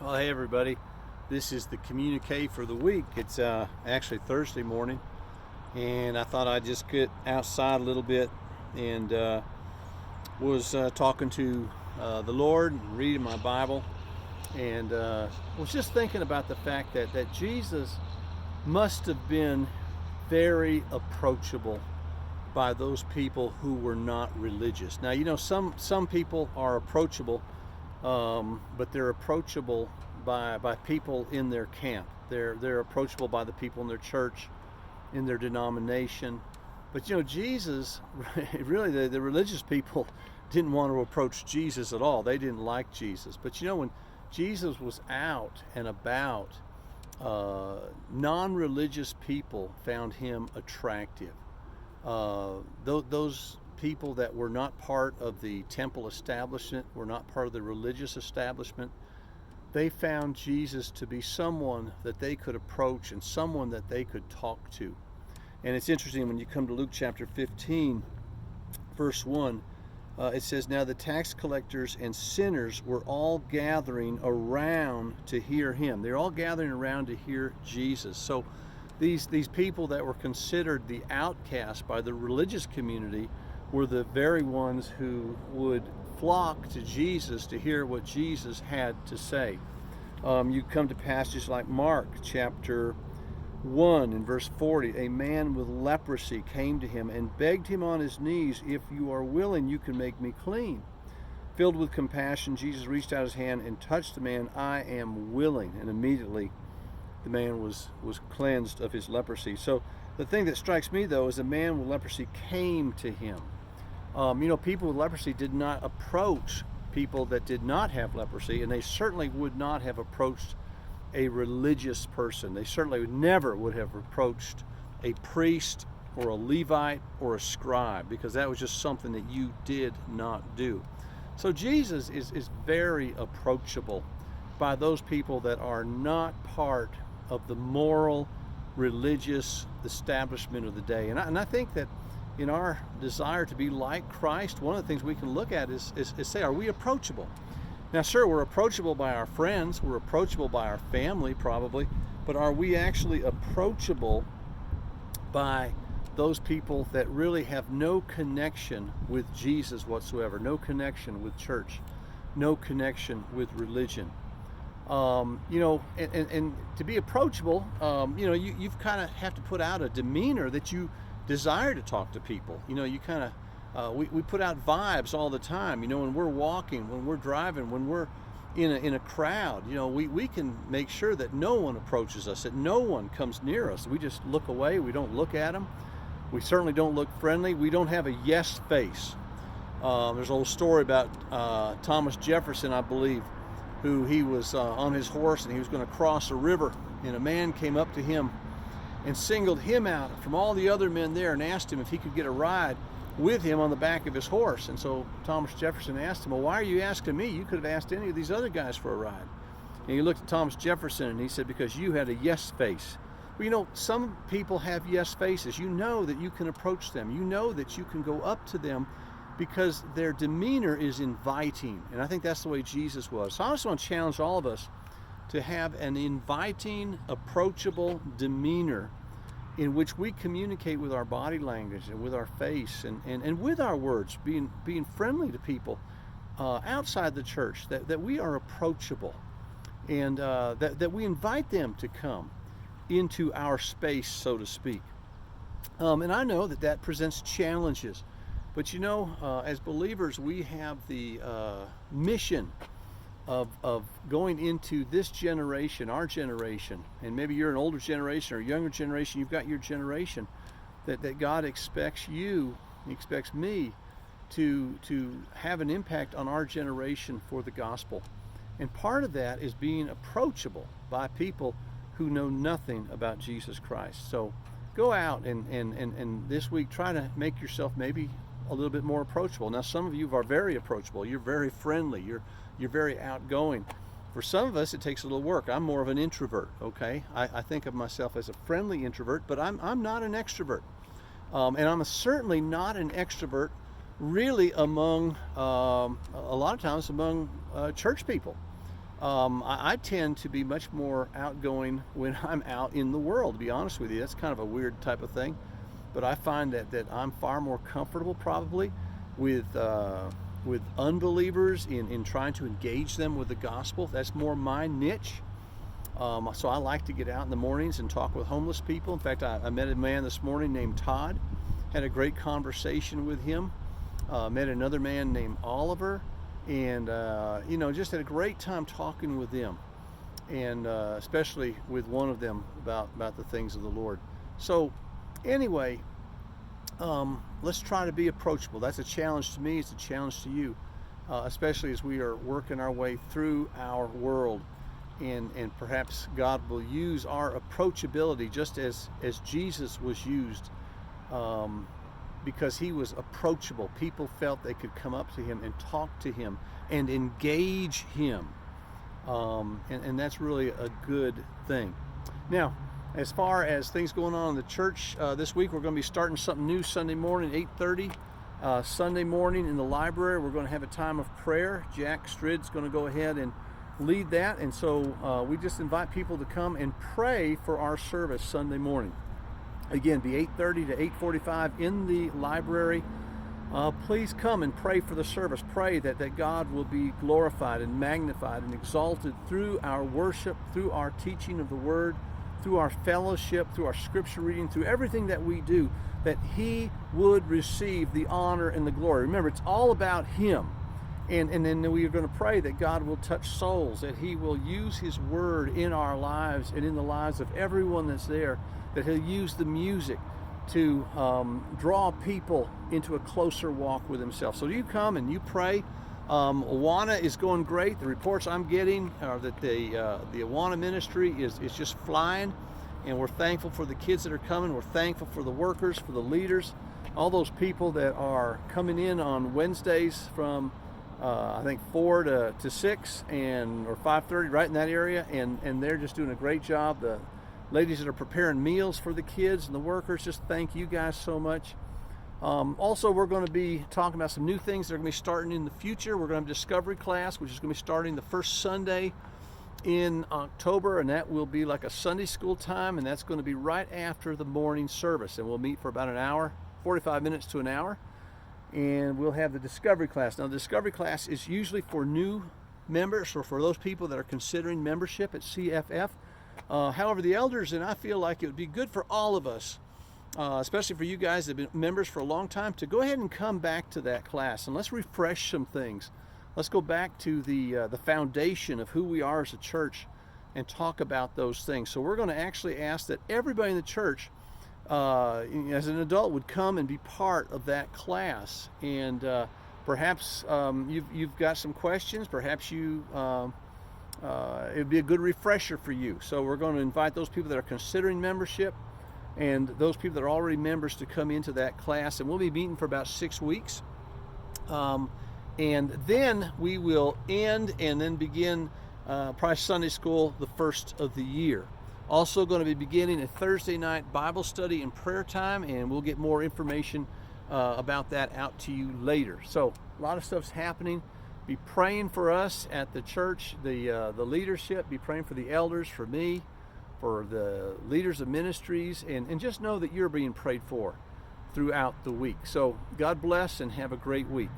Well, hey everybody, this is the communique for the week. It's actually Thursday morning, and I thought I'd just get outside a little bit and was talking to the Lord and reading my Bible, and was just thinking about the fact that Jesus must have been very approachable by those people who were not religious. Now, you know, some people are approachable, but they're approachable by people in their camp. They're approachable by the people in their church, in their denomination. But you know, Jesus, really, the religious people didn't want to approach Jesus at all. They didn't like Jesus. But you know, when Jesus was out and about, non-religious people found him attractive. Those people that were not part of the temple establishment, were not part of the religious establishment, they found Jesus to be someone that they could approach and someone that they could talk to. And it's interesting when you come to Luke chapter 15, verse 1, it says, "Now the tax collectors and sinners were all gathering around to hear him." They're all gathering around to hear Jesus. So these people that were considered the outcast by the religious community were the very ones who would flock to Jesus to hear what Jesus had to say. You come to passages like Mark chapter 1 and verse 40. "A man with leprosy came to him and begged him on his knees, 'If you are willing, you can make me clean.' Filled with compassion, Jesus reached out his hand and touched the man. 'I am willing.' And immediately the man was cleansed of his leprosy." So the thing that strikes me, though, is the man with leprosy came to him. You know, people with leprosy did not approach people that did not have leprosy, and they certainly would not have approached a religious person. They certainly never would have approached a priest or a Levite or a scribe, because that was just something that you did not do. So Jesus is very approachable by those people that are not part of the moral, religious establishment of the day. And I think that in our desire to be like Christ, one of the things we can look at is say, are we approachable? Now, sure, we're approachable by our friends, we're approachable by our family probably, but are we actually approachable by those people that really have no connection with Jesus whatsoever, no connection with church, no connection with religion? You know, and to be approachable, you know, you've kind of have to put out a demeanor that you desire to talk to people. You know, you kind of we put out vibes all the time. You know, when we're walking, when we're driving, when we're in a crowd, you know, we can make sure that no one approaches us, that no one comes near us. We just look away. We don't look at them. We certainly don't look friendly. We don't have a yes face. There's an old story about Thomas Jefferson, I believe, who he was on his horse and he was going to cross a river, and a man came up to him and singled him out from all the other men there and asked him if he could get a ride with him on the back of his horse. And so Thomas Jefferson asked him, "Well, why are you asking me? You could have asked any of these other guys for a ride." And he looked at Thomas Jefferson and he said, "Because you had a yes face." Well, you know, some people have yes faces. You know that you can approach them. You know that you can go up to them because their demeanor is inviting. And I think that's the way Jesus was. So I just want to challenge all of us to have an inviting, approachable demeanor in which we communicate with our body language and with our face and with our words, being friendly to people outside the church, that we are approachable, and that we invite them to come into our space, so to speak. And I know that presents challenges, but you know, as believers, we have the mission of going into this generation, our generation, and maybe you're an older generation or a younger generation, you've got your generation, that God expects you, He expects me to have an impact on our generation for the gospel. And part of that is being approachable by people who know nothing about Jesus Christ. So go out and this week try to make yourself maybe a little bit more approachable. Now, some of you are very approachable. You're very friendly. You're very outgoing. For some of us, it takes a little work. I'm more of an introvert, okay? I think of myself as a friendly introvert, but I'm not an extrovert. And I'm certainly not an extrovert really among, a lot of times among church people. I tend to be much more outgoing when I'm out in the world, to be honest with you. That's kind of a weird type of thing. But I find that I'm far more comfortable probably with unbelievers in trying to engage them with the gospel. That's more my niche. So I like to get out in the mornings and talk with homeless people. In fact, I met a man this morning named Todd, had a great conversation with him. Met another man named Oliver, and just had a great time talking with them, and especially with one of them about the things of the Lord. So anyway, let's try to be approachable. That's a challenge to me. It's a challenge to you, especially as we are working our way through our world. And perhaps God will use our approachability just as Jesus was used, because he was approachable. People felt they could come up to him and talk to him and engage him. And that's really a good thing. Now, as far as things going on in the church this week, we're going to be starting something new Sunday morning, 8:30. Sunday morning in the library, we're going to have a time of prayer. Jack Strid's going to go ahead and lead that, and so we just invite people to come and pray for our service Sunday morning. Again, be 8:30 to 8:45 in the library. Please come and pray for the service. Pray that God will be glorified and magnified and exalted through our worship, through our teaching of the Word, through our fellowship, through our scripture reading, through everything that we do, that he would receive the honor and the glory. Remember, it's all about him. And then we are going to pray that God will touch souls, that he will use his word in our lives and in the lives of everyone that's there, that he'll use the music to draw people into a closer walk with himself. So you come and you pray. Awana is going great. The reports I'm getting are that the Awana ministry is just flying, and we're thankful for the kids that are coming. We're thankful for the workers, for the leaders, all those people that are coming in on Wednesdays from I think 4 to 6 or 5:30, right in that area, and they're just doing a great job. The ladies that are preparing meals for the kids and the workers, just thank you guys so much. Also, we're going to be talking about some new things that are going to be starting in the future. We're going to have a discovery class, which is going to be starting the first Sunday in October, and that will be like a Sunday school time, and that's going to be right after the morning service, and we'll meet for about an hour, 45 minutes to an hour. And we'll have the discovery class. Now, the discovery class is usually for new members or for those people that are considering membership at CFF. However, the elders and I feel like it would be good for all of us, especially for you guys that have been members for a long time, to go ahead and come back to that class and let's refresh some things. Let's go back to the foundation of who we are as a church and talk about those things. So we're going to actually ask that everybody in the church, as an adult, would come and be part of that class, and perhaps you've got some questions. Perhaps it would be a good refresher for you. So we're going to invite those people that are considering membership and those people that are already members to come into that class, and we'll be meeting for about 6 weeks, and then we will end and then begin probably Sunday school the first of the year. Also going to be beginning a Thursday night Bible study and prayer time, and we'll get more information about that out to you later. So a lot of stuff's happening. Be praying for us at the church, the leadership. Be praying for the elders, for me, for the leaders of ministries, and just know that you're being prayed for throughout the week. So God bless and have a great week.